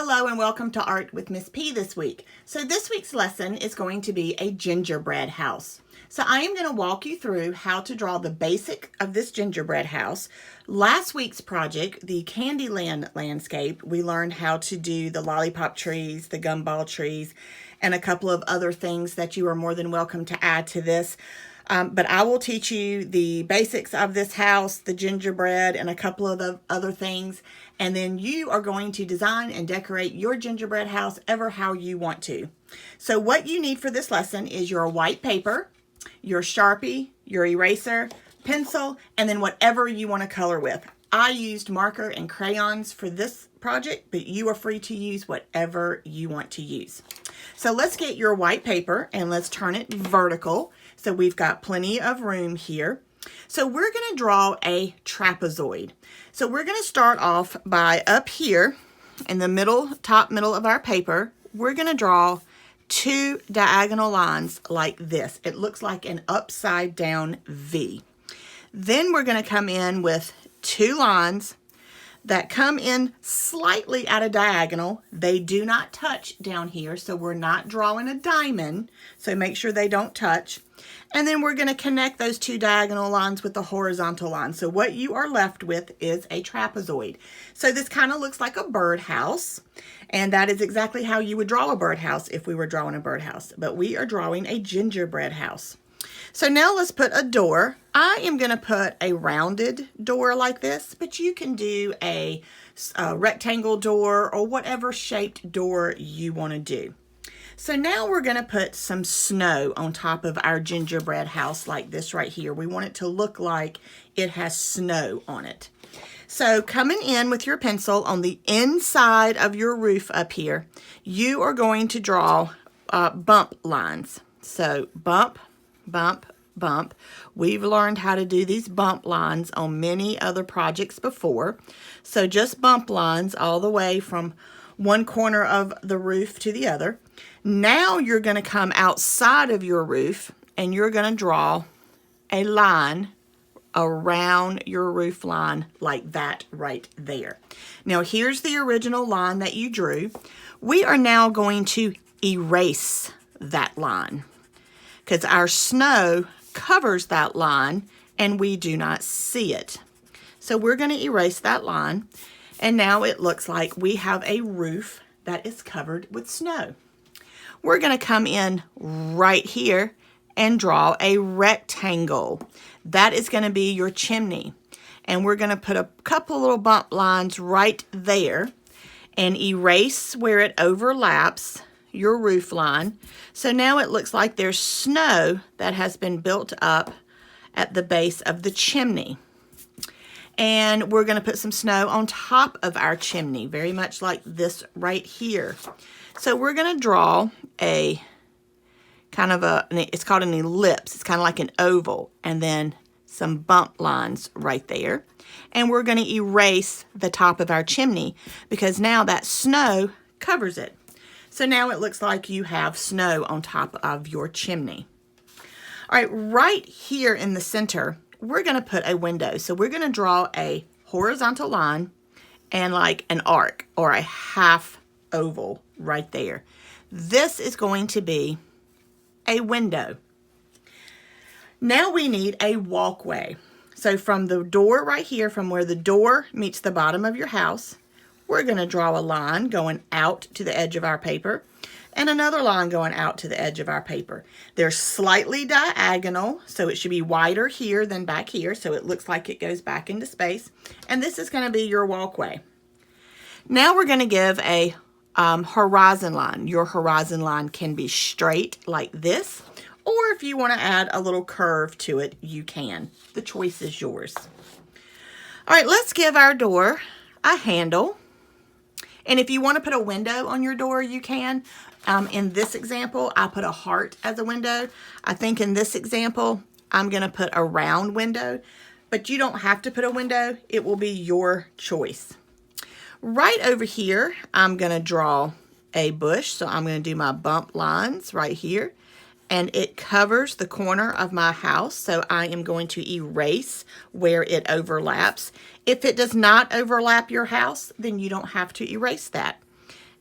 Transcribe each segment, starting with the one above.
Hello and welcome to Art with Miss P this week. So this week's lesson is going to be a gingerbread house. So I am going to walk you through how to draw the basic of this gingerbread house. Last week's project, the Candyland landscape, we learned how to do the lollipop trees, the gumball trees, and a couple of other things that you are more than welcome to add to this. But I will teach you the basics of this house, the gingerbread, and a couple of the other things. And then you are going to design and decorate your gingerbread house ever how you want to. So what you need for this lesson is your white paper, your Sharpie, your eraser, pencil, and then whatever you want to color with. I used marker and crayons for this project, but you are free to use whatever you want to use. So let's get your white paper and let's turn it vertical. So we've got plenty of room here. So we're going to draw a trapezoid. So we're going to start off by up here in the middle, top middle of our paper, we're going to draw two diagonal lines like this. It looks like an upside down V. Then we're going to come in with two lines that come in slightly at a diagonal. They do not touch down here, so we're not drawing a diamond, so make sure they don't touch. And then we're going to connect those two diagonal lines with the horizontal line. So what you are left with is a trapezoid. So this kind of looks like a birdhouse, and that is exactly how you would draw a birdhouse if we were drawing a birdhouse. But we are drawing a gingerbread house. So now let's put a door. I am going to put a rounded door like this, but you can do a rectangle door or whatever shaped door you want to do. So now we're going to put some snow on top of our gingerbread house like this right here. We want it to look like it has snow on it. So coming in with your pencil on the inside of your roof up here, you are going to draw bump lines. So bump, bump, bump. We've learned how to do these bump lines on many other projects before. So just bump lines all the way from one corner of the roof to the other. Now you're going to come outside of your roof and you're going to draw a line around your roof line like that right there. Now here's the original line that you drew. We are now going to erase that line because our snow covers that line and we do not see it. So we're going to erase that line, and now it looks like we have a roof that is covered with snow. We're going to come in right here and draw a rectangle. That is going to be your chimney. And we're going to put a couple little bump lines right there and erase where it overlaps your roof line. So now it looks like there's snow that has been built up at the base of the chimney. And we're going to put some snow on top of our chimney, very much like this right here. So we're going to draw a kind of it's called an ellipse. It's kind of like an oval, and then some bump lines right there. And we're going to erase the top of our chimney because now that snow covers it. So now it looks like you have snow on top of your chimney. All right, right here in the center, we're going to put a window. So we're going to draw a horizontal line and like an arc or a half oval right there. This is going to be a window. Now we need a walkway. So from the door right here, from where the door meets the bottom of your house, we're going to draw a line going out to the edge of our paper and another line going out to the edge of our paper. They're slightly diagonal, so it should be wider here than back here, so it looks like it goes back into space. And this is going to be your walkway. Now we're going to give a horizon line. Your horizon line can be straight like this, or if you want to add a little curve to it, you can. The choice is yours. All right, let's give our door a handle. And if you want to put a window on your door, you can. In this example, I put a heart as a window. I think in this example, I'm going to put a round window, but you don't have to put a window. It will be your choice. Right over here, I'm going to draw a bush. So I'm going to do my bump lines right here. And it covers the corner of my house, so I am going to erase where it overlaps. If it does not overlap your house, then you don't have to erase that.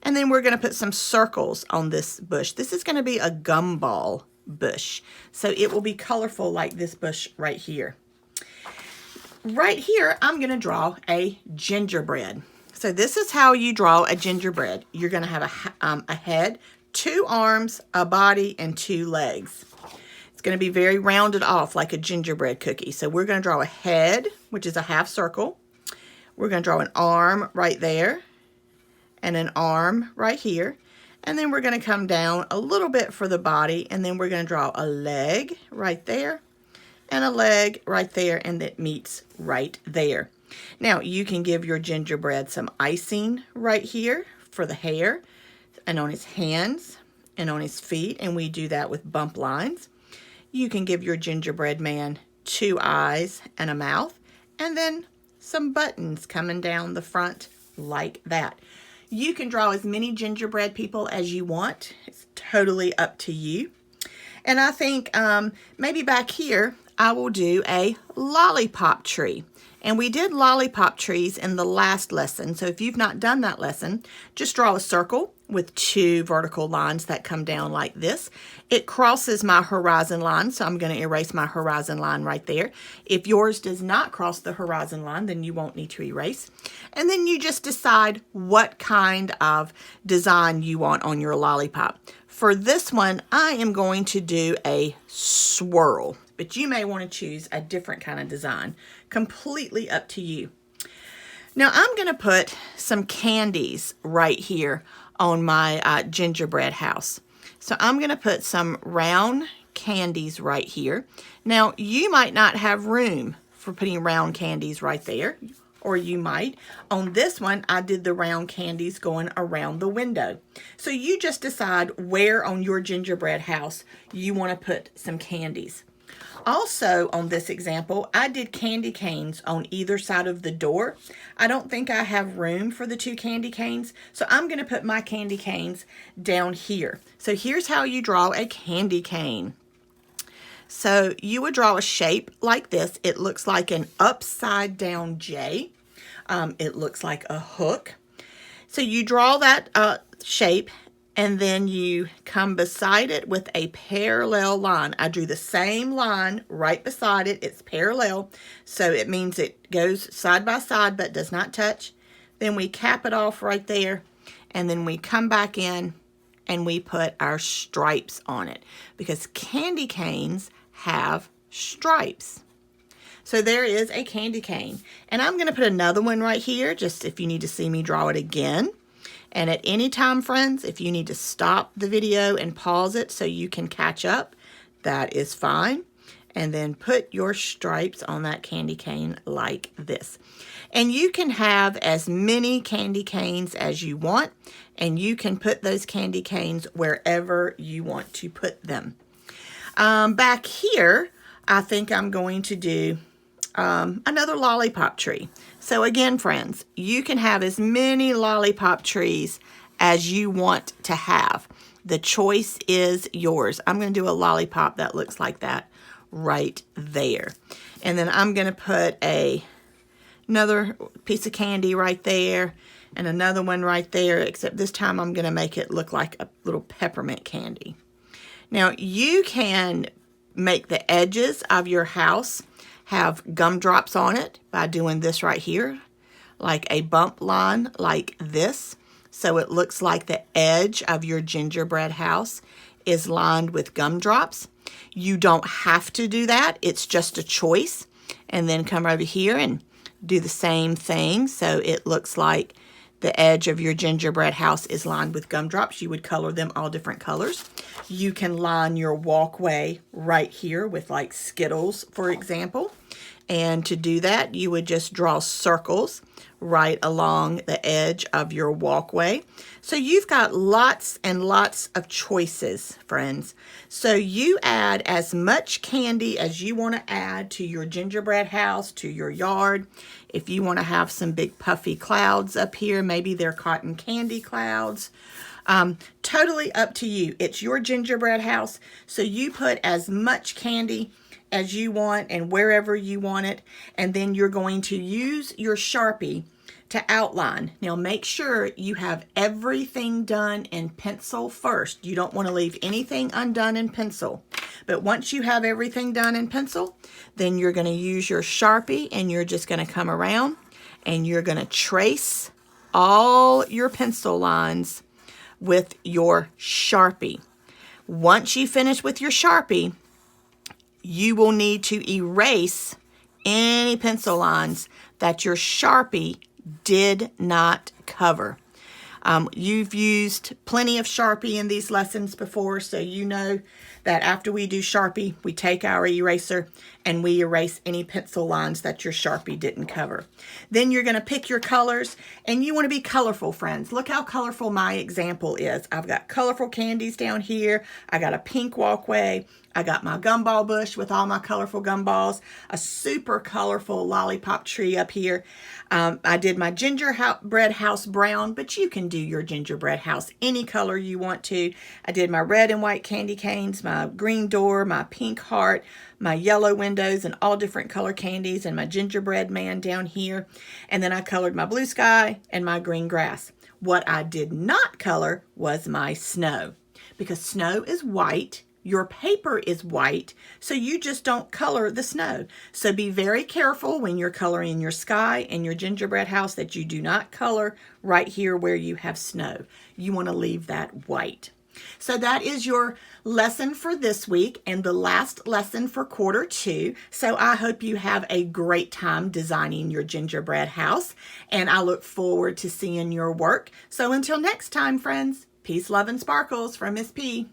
And then we're going to put some circles on this bush. This is going to be a gumball bush. So it will be colorful like this bush right here. Right here, I'm going to draw a gingerbread. So this is how you draw a gingerbread. You're going to have a head, 2 arms, a body, and 2 legs. It's going to be very rounded off like a gingerbread cookie. So we're going to draw a head, which is a half circle. We're going to draw an arm right there and an arm right here. And then we're going to come down a little bit for the body, and then we're going to draw a leg right there and a leg right there, and that meets right there. Now, you can give your gingerbread some icing right here for the hair and on his hands and on his feet, and we do that with bump lines. You can give your gingerbread man 2 eyes and a mouth, and then some buttons coming down the front like that. You can draw as many gingerbread people as you want. It's totally up to you. And I think maybe back here, I will do a lollipop tree. And we did lollipop trees in the last lesson. So if you've not done that lesson, just draw a circle with 2 vertical lines that come down like this. It crosses my horizon line, so I'm going to erase my horizon line right there. If yours does not cross the horizon line, then you won't need to erase. And then you just decide what kind of design you want on your lollipop. For this one, I am going to do a swirl, but you may want to choose a different kind of design. Completely up to you. Now I'm going to put some candies right here on my gingerbread house. So I'm going to put some round candies right here. Now you might not have room for putting round candies right there, or you might. On this one, I did the round candies going around the window. So you just decide where on your gingerbread house you want to put some candies. Also, on this example, I did candy canes on either side of the door. I don't think I have room for the 2 candy canes, so I'm going to put my candy canes down here. So here's how you draw a candy cane. So you would draw a shape like this. It looks like an upside down J. It looks like a hook. So you draw that shape, and then you come beside it with a parallel line. I drew the same line right beside it. It's parallel, so it means it goes side by side but does not touch. Then we cap it off right there, and then we come back in and we put our stripes on it because candy canes have stripes. So there is a candy cane. And I'm going to put another one right here, just if you need to see me draw it again. And at any time, friends, if you need to stop the video and pause it so you can catch up, that is fine. And then put your stripes on that candy cane like this. And you can have as many candy canes as you want, and you can put those candy canes wherever you want to put them. Back here, I think I'm going to do another lollipop tree. So again, friends, you can have as many lollipop trees as you want to have. The choice is yours. I'm going to do a lollipop that looks like that right there. And then I'm going to put another piece of candy right there and another one right there, except this time I'm going to make it look like a little peppermint candy. Now you can make the edges of your house have gumdrops on it by doing this right here, like a bump line like this. So it looks like the edge of your gingerbread house is lined with gumdrops. You don't have to do that. It's just a choice. And then come over here and do the same thing. So it looks like the edge of your gingerbread house is lined with gumdrops. You would color them all different colors. You can line your walkway right here with like Skittles, for example. And to do that, you would just draw circles right along the edge of your walkway. So you've got lots and lots of choices, friends. So you add as much candy as you want to add to your gingerbread house, to your yard. If you want to have some big puffy clouds up here, maybe they're cotton candy clouds. Totally up to you. It's your gingerbread house, so you put as much candy as you want and wherever you want it, and then you're going to use your Sharpie to outline. Now make sure you have everything done in pencil first. You don't want to leave anything undone in pencil. But once you have everything done in pencil, then you're going to use your Sharpie and you're just going to come around and you're going to trace all your pencil lines with your Sharpie. Once you finish with your Sharpie, you will need to erase any pencil lines that your Sharpie did not cover. You've used plenty of Sharpie in these lessons before, so you know that after we do Sharpie, we take our eraser and we erase any pencil lines that your Sharpie didn't cover. Then you're going to pick your colors, and you want to be colorful, friends. Look how colorful my example is. I've got colorful candies down here. I got a pink walkway. I got my gumball bush with all my colorful gumballs, a super colorful lollipop tree up here. I did my gingerbread house brown, but you can do your gingerbread house any color you want to. I did my red and white candy canes, my green door, my pink heart, my yellow windows, and all different color candies, and my gingerbread man down here. And then I colored my blue sky and my green grass. What I did not color was my snow, because snow is white. Your paper is white, so you just don't color the snow. So be very careful when you're coloring your sky and your gingerbread house that you do not color right here where you have snow. You want to leave that white. So that is your lesson for this week and the last lesson for quarter 2. So I hope you have a great time designing your gingerbread house, and I look forward to seeing your work. So until next time, friends, peace, love, and sparkles from Miss P.